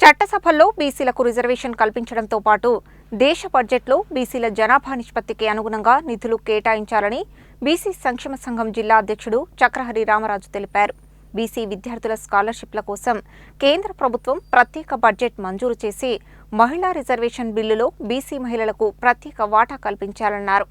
చట్టసభల్లో బీసీలకు రిజర్వేషన్ కల్పించడంతో పాటు దేశ బడ్జెట్లో బీసీల జనాభా నిష్పత్తికి అనుగుణంగా నిధులు కేటాయించాలని బీసీ సంక్షేమ సంఘం జిల్లా అధ్యక్షుడు చక్రహరి రామరాజు తెలిపారు. బీసీ విద్యార్థుల స్కాలర్షిప్ల కోసం కేంద్ర ప్రభుత్వం ప్రత్యేక బడ్జెట్ మంజూరు చేసి మహిళా రిజర్వేషన్ బిల్లులో బీసీ మహిళలకు ప్రత్యేక వాటా కల్పించాలన్నారు.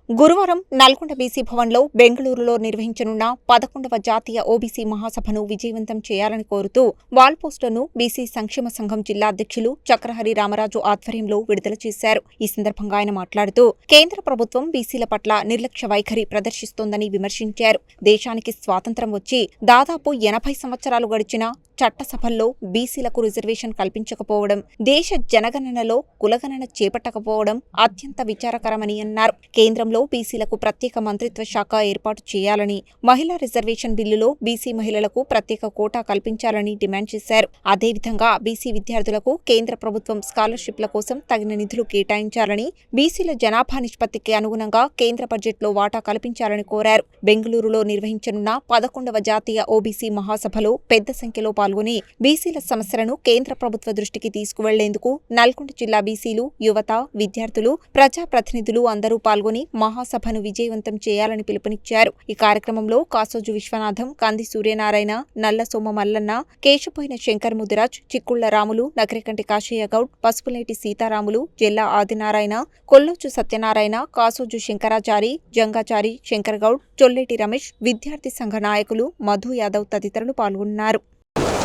గురువారం నల్గొండ బీసీ భవన్లో బెంగళూరులో నిర్వహించనున్న 11వ జాతీయ ఓబీసీ మహాసభను విజయవంతం చేయాలని కోరుతూ వాల్ పోస్టర్ను బీసీ సంక్షేమ సంఘం జిల్లా అధ్యక్షులు చక్రహరి రామరాజు ఆధ్వర్యంలో విడుదల చేశారు. ఈ సందర్భంగా ఆయన మాట్లాడుతూ కేంద్ర ప్రభుత్వం బీసీల పట్ల నిర్లక్ష్య వైఖరి ప్రదర్శిస్తోందని విమర్శించారు. దేశానికి స్వాతంత్ర్యం వచ్చి దాదాపు 80 సంవత్సరాలు గడిచినా చట్టసభల్లో బీసీలకు రిజర్వేషన్ కల్పించకపోవడం, దేశ జనగణనలో కులగణన చేపట్టకపోవడం అత్యంత విచారకరమని అన్నారు. కేంద్రంలో బీసీలకు ప్రత్యేక మంత్రిత్వ శాఖ ఏర్పాటు చేయాలని, మహిళా రిజర్వేషన్ బిల్లులో బీసీ మహిళలకు ప్రత్యేక కోటా కల్పించాలని డిమాండ్ చేశారు. అదేవిధంగా బీసీ విద్యార్థులకు కేంద్ర ప్రభుత్వం స్కాలర్షిప్ల కోసం తగిన నిధులు కేటాయించాలని, బీసీల జనాభా నిష్పత్తికి అనుగుణంగా కేంద్ర బడ్జెట్లో వాటా కల్పించాలని కోరారు. బెంగళూరులో నిర్వహించనున్న 11వ జాతీయ ఓబీసీ మహాసభలో పెద్ద సంఖ్యలో పాల్గొని బీసీల సమస్యలను కేంద్ర ప్రభుత్వ దృష్టికి తీసుకువెళ్లేందుకు నల్గొండ జిల్లా బీసీలు, యువత, విద్యార్థులు, ప్రజాప్రతినిధులు అందరూ పాల్గొని మహాసభను విజయవంతం చేయాలని పిలుపునిచ్చారు. ఈ కార్యక్రమంలో కాసోజు విశ్వనాథం, కంది సూర్యనారాయణ, నల్ల సోమ మల్లన్న, కేశపోయిన శంకర్ ముదిరాజ్, చిక్కుళ్ల రాములు, నగరికంటి కాశయ్య గౌడ్, పసుపులేటి సీతారాములు, జెల్లా ఆదినారాయణ, కొల్లోచు సత్యనారాయణ, కాసోజు శంకరాచారి, జంగాచారి, శంకర్ గౌడ్, చొల్లేటి రమేష్, విద్యార్థి సంఘ నాయకులు, మధు యాదవ్ తదితరులు పాల్గొన్నారు.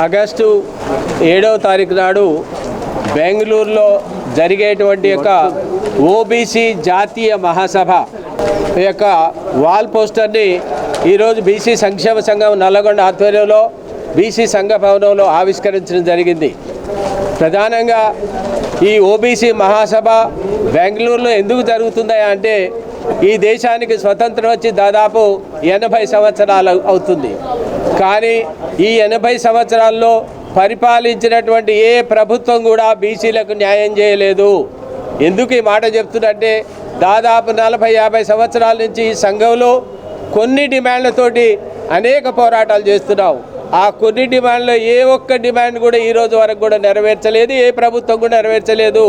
ఆగస్టు 7వ తారీఖు నాడు బెంగళూరులో జరిగేటువంటి యొక్క ఓబీసీ జాతీయ మహాసభ యొక్క వాల్ పోస్టర్ని ఈరోజు బీసీ సంక్షేమ సంఘం నల్లగొండ ఆధ్వర్యంలో బీసీ సంఘ భవనంలో ఆవిష్కరించడం జరిగింది. ప్రధానంగా ఈ ఓబీసీ మహాసభ బెంగళూరులో ఎందుకు జరుగుతుందా అంటే ఈ దేశానికి స్వతంత్రం వచ్చి దాదాపు 80 సంవత్సరాలు అవుతుంది. కానీ ఈ 80 సంవత్సరాల్లో పరిపాలించినటువంటి ఏ ప్రభుత్వం కూడా బీసీలకు న్యాయం చేయలేదు. ఎందుకు ఈ మాట చెప్తున్నంటే దాదాపు 40-50 సంవత్సరాల నుంచి ఈ సంఘంలో కొన్ని డిమాండ్లతోటి అనేక పోరాటాలు చేస్తున్నాం. ఆ కొన్ని డిమాండ్లో ఏ ఒక్క డిమాండ్ కూడా ఈరోజు వరకు కూడా నెరవేర్చలేదు, ఏ ప్రభుత్వం కూడా నెరవేర్చలేదు.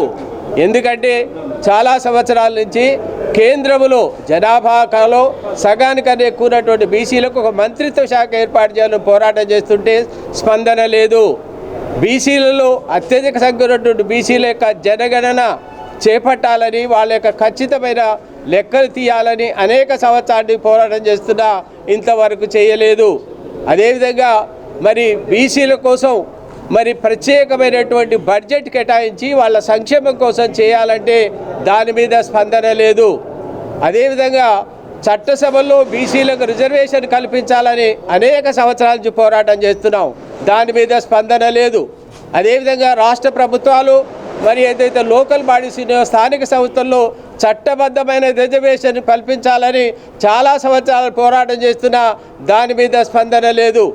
ఎందుకంటే చాలా సంవత్సరాల నుంచి కేంద్రంలో జనాభాలో సగానికన్నా ఎక్కువటువంటి బీసీలకు ఒక మంత్రిత్వ శాఖ ఏర్పాటు చేయాలని పోరాటం చేస్తుంటే స్పందన లేదు. బీసీలలో అత్యధిక సంఖ్య ఉన్నటువంటి బీసీల యొక్క జనగణన చేపట్టాలని, వాళ్ళ యొక్క ఖచ్చితమైన లెక్కలు తీయాలని అనేక సంవత్సరాలు పోరాటం చేస్తున్నా ఇంతవరకు చేయలేదు. అదేవిధంగా మరి బీసీల కోసం మరి ప్రత్యేకమైనటువంటి బడ్జెట్ కేటాయించి వాళ్ళ సంక్షేమం కోసం చేయాలంటే దాని మీద స్పందన లేదు. అదేవిధంగా చట్టసభల్లో బీసీలకు రిజర్వేషన్ కల్పించాలని అనేక సంవత్సరాల నుంచి పోరాటం చేస్తున్నాం, దాని మీద స్పందన లేదు. అదేవిధంగా రాష్ట్ర ప్రభుత్వాలు మరి ఏదైతే లోకల్ బాడీస్ స్థానిక సంస్థల్లో చట్టబద్ధమైన రిజర్వేషన్ కల్పించాలని చాలా సంవత్సరాలు పోరాటం చేస్తున్నా దాని మీద స్పందన లేదు.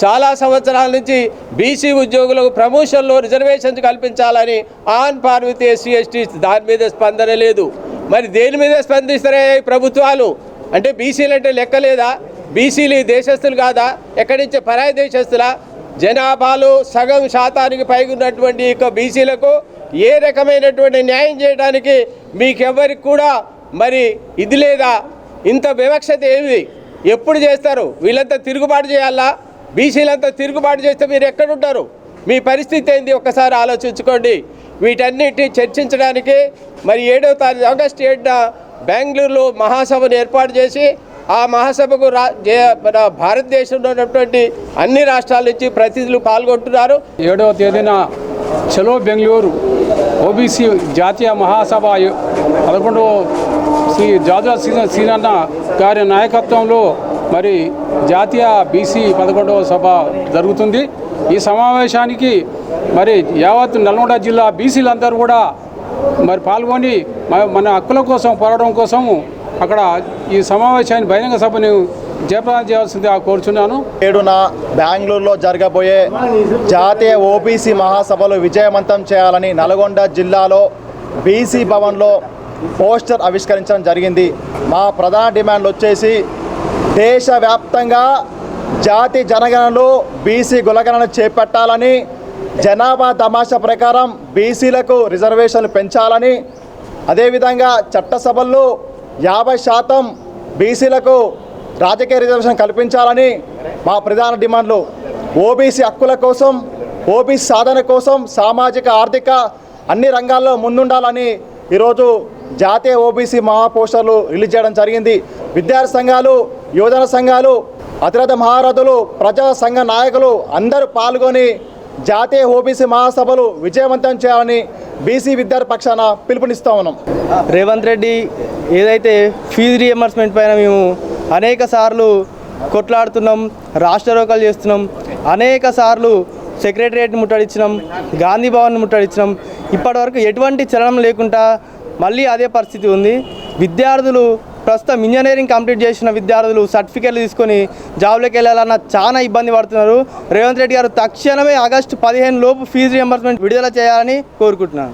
చాలా సంవత్సరాల నుంచి బీసీ ఉద్యోగులకు ప్రమోషన్లో రిజర్వేషన్ కల్పించాలని on par with SC ST దాని మీద స్పందన లేదు. మరి దేని మీద స్పందిస్తారే ప్రభుత్వాలు? అంటే బీసీలు అంటే లెక్క లేదా? బీసీలు దేశస్తులు కాదా? ఎక్కడి నుంచి పరాయి దేశస్తులా? జనాభాలో సగం శాతానికి పైగా ఉన్నటువంటి ఇక బీసీలకు ఏ రకమైనటువంటి న్యాయం చేయడానికి మీకెవరికి కూడా మరి ఇది లేదా? ఇంత వివక్షత ఏమి? ఎప్పుడు చేస్తారు? వీళ్ళంతా తిరుగుబాటు చేయాలా? బీసీలంతా తిరుగుబాటు చేస్తే మీరు ఎక్కడుంటారు? మీ పరిస్థితి ఏంది? ఒక్కసారి ఆలోచించుకోండి. వీటన్నిటిని చర్చించడానికి మరి 7వ తారీఖు ఆగస్టు 7న బెంగళూరులో మహాసభను ఏర్పాటు చేసి ఆ మహాసభకు మన భారతదేశంలో ఉన్నటువంటి అన్ని రాష్ట్రాల నుంచి ప్రతినిధులు పాల్గొంటున్నారు. 7వ తేదీన చలో బెంగళూరు ఓబీసీ జాతీయ మహాసభ 11వ శ్రీ జాజా సీనన్న గారి నాయకత్వంలో మరి జాతీయ బీసీ 11వ సభ జరుగుతుంది. ఈ సమావేశానికి మరి యావత్ నల్గొండ జిల్లా బీసీలందరూ కూడా మరి పాల్గొని మన హక్కుల కోసం పోరాటం కోసం అక్కడ ఈ సమావేశాన్ని బహిరంగ సభను జయప్రదం చేయాల్సిందిగా కోరుచున్నాను. 7న బెంగళూరులో జరగబోయే జాతీయ ఓబీసీ మహాసభలు విజయవంతం చేయాలని నల్గొండ జిల్లాలో బీసీ భవన్లో పోస్టర్ ఆవిష్కరించడం జరిగింది. మా ప్రధాన డిమాండ్లు వచ్చేసి దేశవ్యాప్తంగా జాతి జనగణనలో బీసీ కులగణన చేపట్టాలని, జనాభా తమాషా ప్రకారం బీసీలకు రిజర్వేషన్లు పెంచాలని, అదేవిధంగా చట్టసభల్లో 50% బీసీలకు రాజకీయ రిజర్వేషన్ కల్పించాలని మా ప్రధాన డిమాండ్లు. ఓబీసీ హక్కుల కోసం, ఓబీసీ సాధన కోసం సామాజిక ఆర్థిక అన్ని రంగాల్లో ముందుండాలని ఈరోజు జాతీయ ఓబీసీ మహాపోస్టర్లు రిలీజ్ చేయడం జరిగింది. విద్యార్థి సంఘాలు, యువజన సంఘాలు, అతిరథ మహారథులు, ప్రజా సంఘ నాయకులు అందరూ పాల్గొని జాతీయ ఓబీసీ మహాసభలు విజయవంతం చేయాలని బీసీ విద్యార్థి పక్షాన పిలుపునిస్తూ ఉన్నాం. రేవంత్ రెడ్డి ఏదైతే ఫీజు రియంబర్స్మెంట్ పైన మేము అనేక సార్లు కొట్లాడుతున్నాం, రాష్ట్ర రోకలు చేస్తున్నాం, అనేక సార్లు సెక్రటరియట్ని ముట్టడించినాం, గాంధీ భవన్ని ముట్టడించినాం. ఇప్పటివరకు ఎటువంటి చలనం లేకుండా మళ్ళీ అదే పరిస్థితి ఉంది. విద్యార్థులు ప్రస్తుతం ఇంజనీరింగ్ కంప్లీట్ చేసిన విద్యార్థులు సర్టిఫికేట్లు తీసుకొని జాబ్లోకి వెళ్ళాలన్న చాలా ఇబ్బంది పడుతున్నారు. రేవంత్ రెడ్డి గారు తక్షణమే ఆగస్టు 15 లోపు ఫీజు రియంబర్స్మెంట్ విడుదల చేయాలని కోరుకుంటున్నాను.